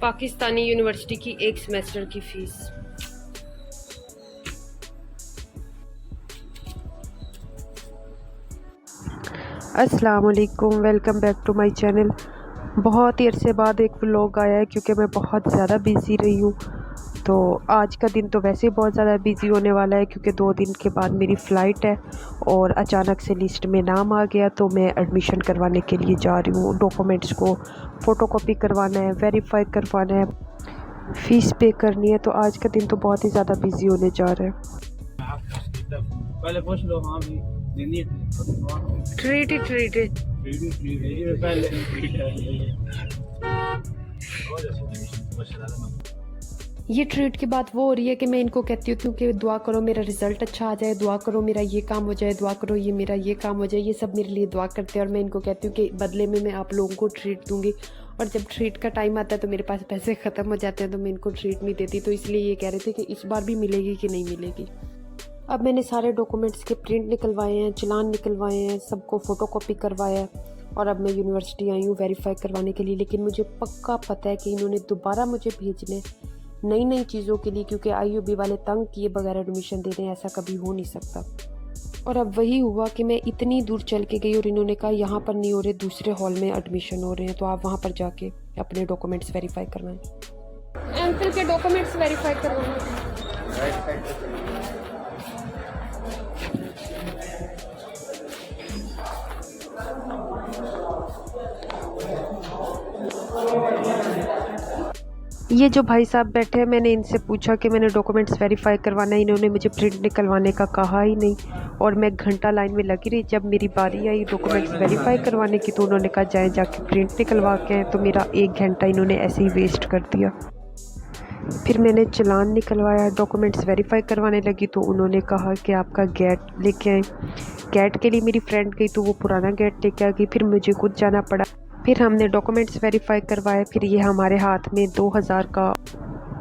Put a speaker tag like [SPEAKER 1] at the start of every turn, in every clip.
[SPEAKER 1] Pakistani university की एक semester की फ़ीस। अस्सलाम वालेकुम, welcome back to my channel. बहुत ही अरसे बाद एक व्लॉग आया है क्योंकि मैं बहुत ज़्यादा बिज़ी रही हूँ। तो आज का दिन तो वैसे ही बहुत ज़्यादा बिज़ी होने वाला है क्योंकि 2 दिन के बाद मेरी फ़्लाइट है और अचानक से लिस्ट में नाम आ गया, तो मैं एडमिशन करवाने के लिए जा रही हूँ। डॉक्यूमेंट्स को फ़ोटोकॉपी करवाना है, वेरीफाई करवाना है, फ़ीस पे करनी है। तो आज का दिन तो बहुत ही ज़्यादा बिज़ी होने जा रहा है।
[SPEAKER 2] पहले पूछ लो। हाँ भी देनी है
[SPEAKER 1] ट्रीट है।
[SPEAKER 2] पहले
[SPEAKER 1] ये ट्रीट की बात वो हो रही है कि मैं इनको कहती हूँ कि दुआ करो मेरा रिज़ल्ट अच्छा आ जाए, दुआ करो मेरा ये काम हो जाए, दुआ करो ये मेरा ये काम हो जाए। ये सब मेरे लिए दुआ करते हैं और मैं इनको कहती हूँ कि बदले में मैं आप लोगों को ट्रीट दूँगी। और जब ट्रीट का टाइम आता है तो मेरे पास पैसे ख़त्म हो जाते हैं, तो मैं इनको ट्रीट नहीं देती। तो इसलिए ये कह रहे थे कि इस बार भी मिलेगी कि नहीं मिलेगी। अब मैंने सारे डॉक्यूमेंट्स के प्रिंट निकलवाए हैं, चालान निकलवाए हैं, सबको फ़ोटोकॉपी करवाया है और अब मैं यूनिवर्सिटी आई हूँ वेरीफाई करवाने के लिए। लेकिन मुझे पक्का पता है कि इन्होंने दोबारा मुझे भेजने नई नई चीज़ों के लिए, क्योंकि IUB वाले तंग किए बगैर एडमिशन दे दें, ऐसा कभी हो नहीं सकता। और अब वही हुआ कि मैं इतनी दूर चल के गई और इन्होंने कहा यहाँ पर नहीं हो रहे, दूसरे हॉल में एडमिशन हो रहे हैं, तो आप वहाँ पर जाके अपने डॉक्यूमेंट्स वेरीफाई करवाएं। अंकल के डॉक्यूमेंट्स वेरीफाई करवाएं। ये जो भाई साहब बैठे हैं, मैंने इनसे पूछा कि मैंने डॉक्यूमेंट्स वेरीफाई करवाना है, इन्होंने मुझे प्रिंट निकलवाने का कहा ही नहीं और मैं घंटा लाइन में लगी रही। जब मेरी बारी आई डॉक्यूमेंट्स वेरीफाई करवाने की तो उन्होंने कहा जाए जाके प्रिंट निकलवा के आए। तो मेरा 1 घंटा इन्होंने ऐसे ही वेस्ट कर दिया। फिर मैंने चालान निकलवाया, डॉक्यूमेंट्स वेरीफाई करवाने लगी तो उन्होंने कहा कि आपका गेट लेके आए। गेट के लिए मेरी फ्रेंड गई तो वो पुराना गेट लेके आ गई, फिर मुझे खुद जाना पड़ा। फिर हमने डॉक्यूमेंट्स वेरीफाई करवाए। फिर ये हमारे हाथ में 2000 का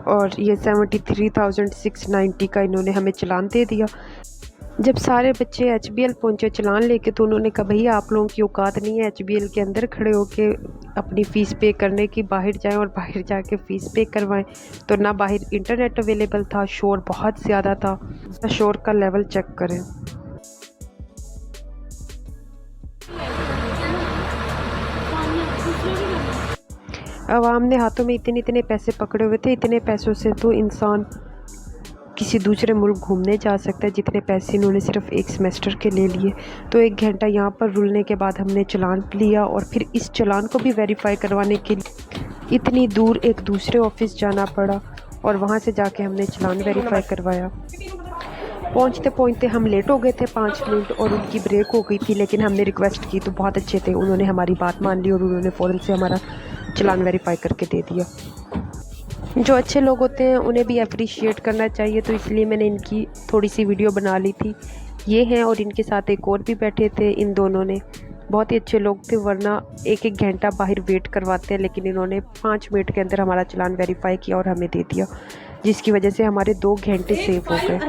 [SPEAKER 1] और ये 73,690 का इन्होंने हमें चालान दे दिया। जब सारे बच्चे HBL पहुंचे चालान लेके तो उन्होंने कहा भैया आप लोगों की औकात नहीं है HBL के अंदर खड़े होके अपनी फ़ीस पे करने की, बाहर जाएं और बाहर जाके फ़ीस पे करवाएं। तो ना बाहर इंटरनेट अवेलेबल था, शोर बहुत ज़्यादा था, शोर का लेवल चेक करें। अवाम ने हाथों में इतने इतने पैसे पकड़े हुए थे, इतने पैसों से तो इंसान किसी दूसरे मुल्क घूमने जा सकता है जितने पैसे इन्होंने सिर्फ एक सेमेस्टर के ले लिए। तो 1 घंटा यहाँ पर रुलने के बाद हमने चालान लिया और फिर इस चालान को भी वेरीफाई करवाने के लिए इतनी दूर एक दूसरे ऑफिस जाना पड़ा और वहाँ से जाके हमने चालान वेरीफाई करवाया। पहुँचते पहुँचते हम लेट हो गए थे 5 मिनट और उनकी ब्रेक हो गई थी, लेकिन हमने रिक्वेस्ट की तो बहुत अच्छे थे, उन्होंने हमारी बात मान ली और उन्होंने फ़ौरन से हमारा चालान वेरीफाई करके दे दिया। जो अच्छे लोग होते हैं उन्हें भी अप्रिशिएट करना चाहिए, तो इसलिए मैंने इनकी थोड़ी सी वीडियो बना ली थी। ये हैं और इनके साथ एक और भी बैठे थे, इन दोनों ने बहुत ही अच्छे लोग थे, वरना 1-1 घंटा बाहर वेट करवाते हैं, लेकिन इन्होंने 5 मिनट के अंदर हमारा चालान वेरीफाई किया और हमें दे दिया, जिसकी वजह से हमारे 2 घंटे सेव हो गए।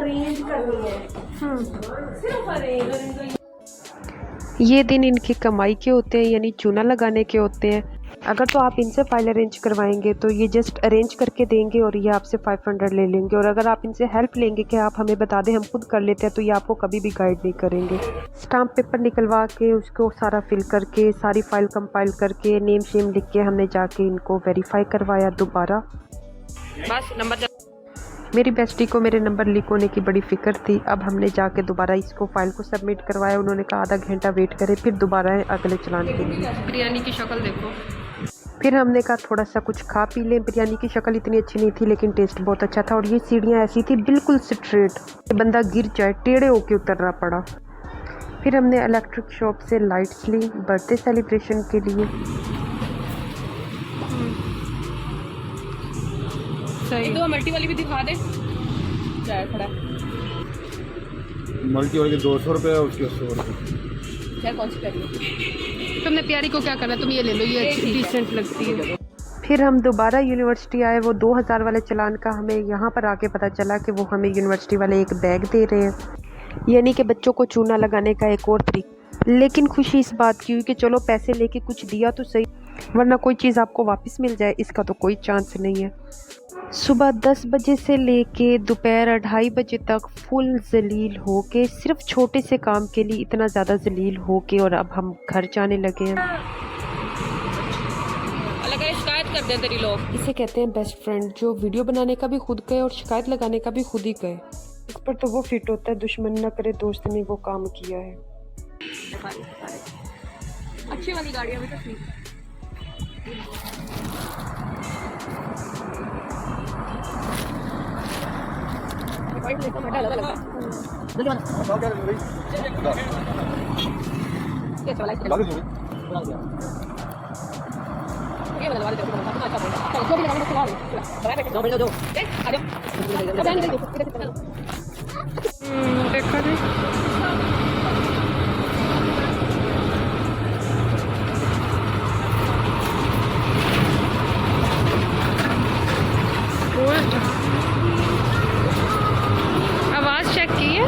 [SPEAKER 1] ये दिन इनकी कमाई के होते हैं, यानी चूना लगाने के होते हैं। अगर तो आप इनसे फ़ाइल अरेंज करवाएंगे तो ये जस्ट अरेंज करके देंगे और ये आपसे 500 ले लेंगे, और अगर आप इनसे हेल्प लेंगे कि आप हमें बता दें हम खुद कर लेते हैं, तो ये आपको कभी भी गाइड नहीं करेंगे। स्टाम्प पेपर निकलवा के उसको सारा फिल करके सारी फ़ाइल कंपाइल करके नेम शेम लिख के हमने जाके इनको वेरीफाई करवाया दोबारा। बस नंबर मेरी बेस्टी को मेरे नंबर लीक होने की बड़ी फ़िक्र थी। अब हमने जाके दोबारा इसको फ़ाइल को सबमिट करवाया। उन्होंने कहा आधा घंटा वेट करें, फिर दोबारा अगले चालान के लिए। बिरयानी की शक्ल देखो। फिर हमने कहा थोड़ा सा कुछ खा पी लें। बिरयानी की शक्ल इतनी अच्छी नहीं थी लेकिन टेस्ट बहुत अच्छा था, और ये सीढ़ियाँ ऐसी थी बिल्कुल स्ट्रेट, बंदा गिर जाए टेढ़े होके उतरना पड़ा। फिर हमने इलेक्ट्रिक शॉप से लाइट्स ली बर्थडे सेलिब्रेशन के लिए। सही तो मल्टी वाली भी दिखा दे। क्या खड़ा
[SPEAKER 2] मल्टी वाली 200 रुपये उसके 100 रुपये।
[SPEAKER 1] क्या कौन सी करिए तुमने? प्यारी को क्या करना, तुम ये ले लो, ये अच्छी डिसेंट लगती है। फिर हम दोबारा यूनिवर्सिटी आए। वो 2000 वाले चालान का हमें यहाँ पर आके पता चला कि वो हमें यूनिवर्सिटी वाले एक बैग दे रहे हैं, यानी कि बच्चों को चूना लगाने का एक और तरीका। लेकिन खुशी इस बात की हुई कि चलो पैसे लेके कुछ दिया तो सही। वरना कोई चीज़ आपको वापस मिल जाए इसका तो कोई चांस नहीं है। सुबह 10 बजे से लेके दोपहर 2:30 बजे तक फुल जलील हो के, सिर्फ छोटे से काम के लिए इतना ज़्यादा जलील हो के, और अब हम घर जाने लगे हैं।
[SPEAKER 3] शिकायत कर दे तेरी लोग।
[SPEAKER 1] इसे कहते हैं बेस्ट फ्रेंड, जो वीडियो बनाने का भी खुद गए और शिकायत लगाने का भी खुद ही गए। इस पर तो वो फिट होता है, दुश्मन न करे दोस्त ने वो काम किया है।
[SPEAKER 3] अच्छी वाली गाड़ियाँ भी तो ठीक है।
[SPEAKER 1] देखा नहीं। आवाज चेक की है।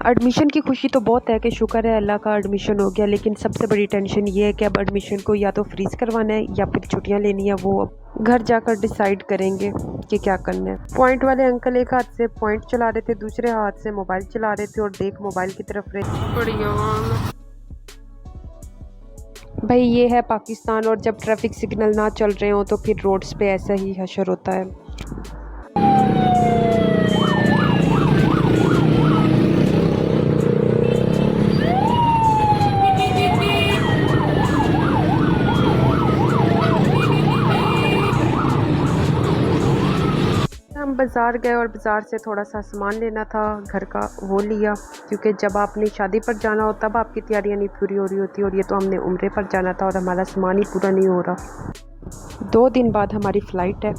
[SPEAKER 1] एडमिशन की खुशी तो बहुत है कि शुक्र है अल्लाह का एडमिशन हो गया, लेकिन सबसे बड़ी टेंशन ये है कि अब एडमिशन को या तो फ्रीज़ करवाना है या फिर छुट्टियां लेनी है। वो घर जाकर डिसाइड करेंगे कि क्या करना है। पॉइंट वाले अंकल एक हाथ से पॉइंट चला रहे थे, दूसरे हाथ से मोबाइल चला रहे थे, और देख मोबाइल की तरफ रहे। बढ़िया भाई, ये है पाकिस्तान, और जब ट्रैफिक सिग्नल ना चल रहे हो तो फिर रोड्स पे ऐसा ही हशर होता है। हम बाज़ार गए और बाज़ार से थोड़ा सा सामान लेना था घर का, वो लिया, क्योंकि जब आपने शादी पर जाना हो तब आपकी तैयारियां नहीं पूरी हो रही होती, और ये तो हमने उम्रे पर जाना था और हमारा सामान ही पूरा नहीं हो रहा। 2 दिन बाद हमारी फ़्लाइट है।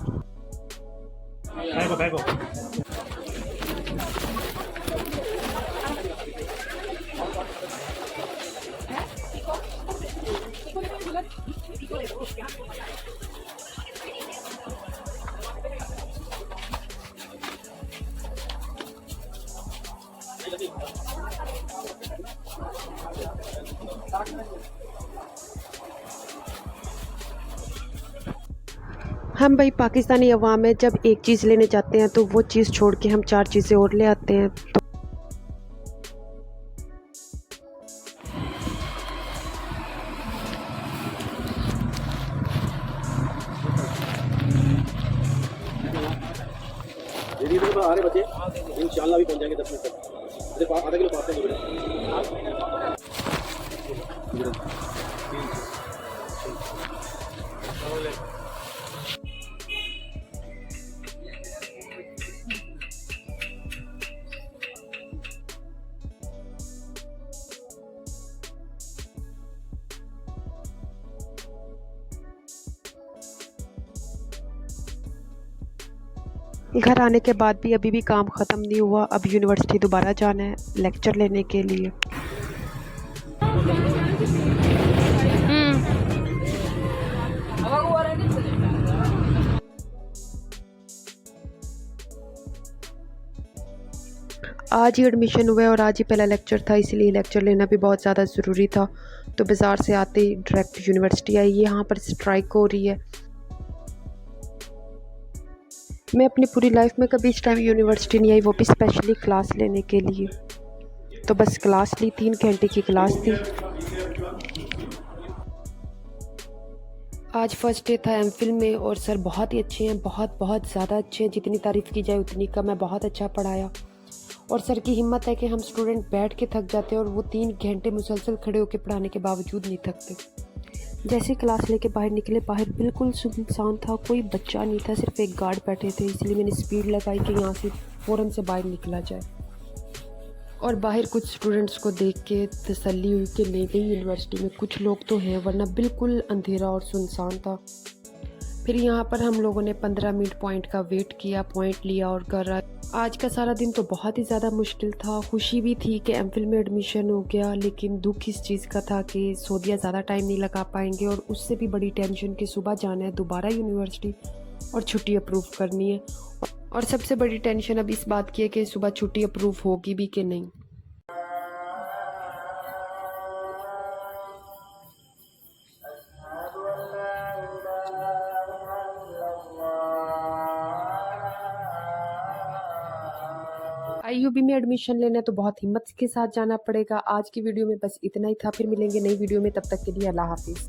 [SPEAKER 1] हम भाई पाकिस्तानी अवाम है, जब एक चीज़ लेने जाते हैं तो वो चीज़ छोड़ के हम 4 चीज़ें और ले आते हैं। तो
[SPEAKER 4] आ रहे बच्चे इंशाल्लाह भी पहुंच जाएंगे 10 मिनट तक। आधा किलो पाते हैं।
[SPEAKER 1] घर आने के बाद भी अभी भी काम ख़त्म नहीं हुआ। अब यूनिवर्सिटी दोबारा जाना है लेक्चर लेने के लिए। आज ही एडमिशन हुआ है और आज ही पहला लेक्चर था, इसलिए लेक्चर लेना भी बहुत ज़्यादा ज़रूरी था। तो बाज़ार से आते ही डायरेक्ट यूनिवर्सिटी आई। यहाँ पर स्ट्राइक हो रही है। मैं अपनी पूरी लाइफ में कभी इस टाइम यूनिवर्सिटी नहीं आई, वो भी स्पेशली क्लास लेने के लिए। तो बस क्लास ली, 3 घंटे की क्लास थी। आज फर्स्ट डे था एमफिल में, और सर बहुत ही अच्छे हैं, बहुत बहुत ज़्यादा अच्छे हैं। जितनी तारीफ़ की जाए उतनी कम है। बहुत अच्छा पढ़ाया, और सर की हिम्मत है कि हम स्टूडेंट बैठ के थक जाते हैं और वो 3 घंटे मुसलसल खड़े होकर पढ़ाने के बावजूद नहीं थकते। जैसे क्लास लेके बाहर निकले, बाहर बिल्कुल सुनसान था, कोई बच्चा नहीं था, सिर्फ एक गार्ड बैठे थे। इसलिए मैंने स्पीड लगाई कि यहाँ से फ़ौरन से बाहर निकला जाए। और बाहर कुछ स्टूडेंट्स को देख के तसल्ली हुई कि नहीं यूनिवर्सिटी में कुछ लोग तो हैं, वरना बिल्कुल अंधेरा और सुनसान था। फिर यहाँ पर हम लोगों ने 15 मिनट पॉइंट का वेट किया, पॉइंट लिया और घर आए। आज का सारा दिन तो बहुत ही ज़्यादा मुश्किल था। खुशी भी थी कि एमफिल में एडमिशन हो गया, लेकिन दुख इस चीज़ का था कि सऊदीया ज़्यादा टाइम नहीं लगा पाएंगे, और उससे भी बड़ी टेंशन कि सुबह जाना है दोबारा यूनिवर्सिटी और छुट्टी अप्रूव करनी है। और सबसे बड़ी टेंशन अब इस बात की है कि सुबह छुट्टी अप्रूव होगी भी कि नहीं। आईयूबी में एडमिशन लेना है तो बहुत हिम्मत के साथ जाना पड़ेगा। आज की वीडियो में बस इतना ही था, फिर मिलेंगे नई वीडियो में, तब तक के लिए अल्लाह हाफिज़।